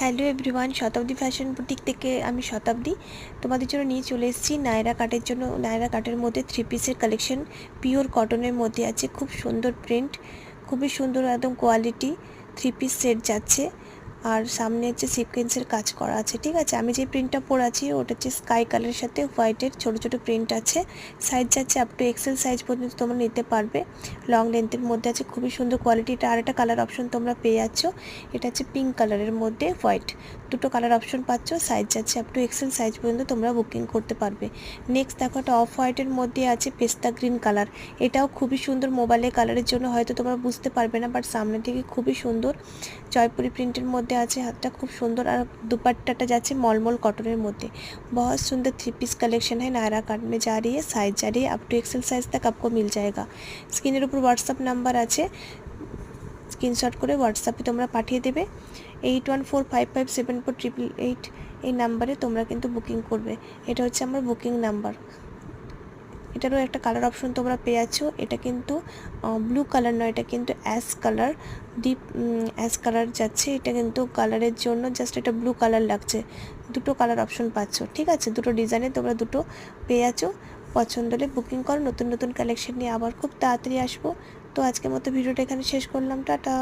Hello everyone, শতাব্দী fashion boutique থেকে আমি শতাব্দী তোমাদের জন্য নিয়ে চলে এসেছি নায়রা কাটের জন্য। নায়রা কাটের মধ্যে 3 পিসের কালেকশন, পিওর কটনের মধ্যে আছে। খুব সুন্দর প্রিন্ট, খুবই সুন্দর একদম কোয়ালিটি 3 পিস সেট যাচ্ছে। আর সামনে হচ্ছে সিকোয়েন্সের কাজ করা আছে। ঠিক আছে, আমি যে প্রিন্টটা পরে আছি ওটা হচ্ছে স্কাই কালারের সাথে হোয়াইটের ছোটো ছোটো প্রিন্ট আছে। সাইজ যাচ্ছে আপ টু এক্সেল সাইজ পর্যন্ত তোমরা নিতে পারবে। লং লেন্থের মধ্যে আছে, খুবই সুন্দর কোয়ালিটিটা। আর একটা কালার অপশন তোমরা পেয়ে যাচ্ছ, এটা হচ্ছে পিঙ্ক কালারের মধ্যে হোয়াইট। দুটো কালার অপশন পাচ্ছ, সাইজ যাচ্ছে আপ টু এক্সেল সাইজ পর্যন্ত তোমরা বুকিং করতে পারবে। নেক্সট দেখো, একটা অফ হোয়াইটের মধ্যে আছে পেস্তা গ্রিন কালার। এটাও খুবই সুন্দর। মোবাইলে কালারের জন্য হয়তো তোমরা বুঝতে পারবে না, বাট সামনে থেকে খুবই সুন্দর। জয়পুরি প্রিন্টের মধ্যে আছে, হাতটা খুব সুন্দর। আর দুপাট্টাটা যাচ্ছে মলমল কটনের মধ্যে। बहुत सुंदर 3 पीस कलेक्शन है। नायरा कट में जा रही है, साइज जा रही है अप टू एक्सेल साइज तक आपको मिल जाएगा। स्क्रीनेर ऊपर व्हाट्सअप नम्बर আছে, স্ক্রিনশট করে হোয়াটসঅ্যাপে তোমরা পাঠিয়ে দেবে। 8145574888 এই নাম্বারে তোমরা কিন্তু বুকিং করবে। এটা হচ্ছে আমার বুকিং নাম্বার। এটারও একটা কালার অপশন তোমরা পেয়ে যাচ্ছ। এটা কিন্তু ব্লু কালার নয়, এটা কিন্তু ash colour, deep ash colour যাচ্ছে। এটা কিন্তু কালারের জন্য জাস্ট এটা ব্লু কালার লাগছে। দুটো কালার অপশন পাচ্ছ। ঠিক আছে, দুটো ডিজাইনে তোমরা দুটো পেয়ে যাচ্ছ। পছন্দ হলে বুকিং করো। নতুন নতুন কালেকশন নিয়ে আবার খুব তাড়াতাড়ি আসবো। তো আজকের মতো ভিডিওটা এখানে শেষ করলাম। টাটা।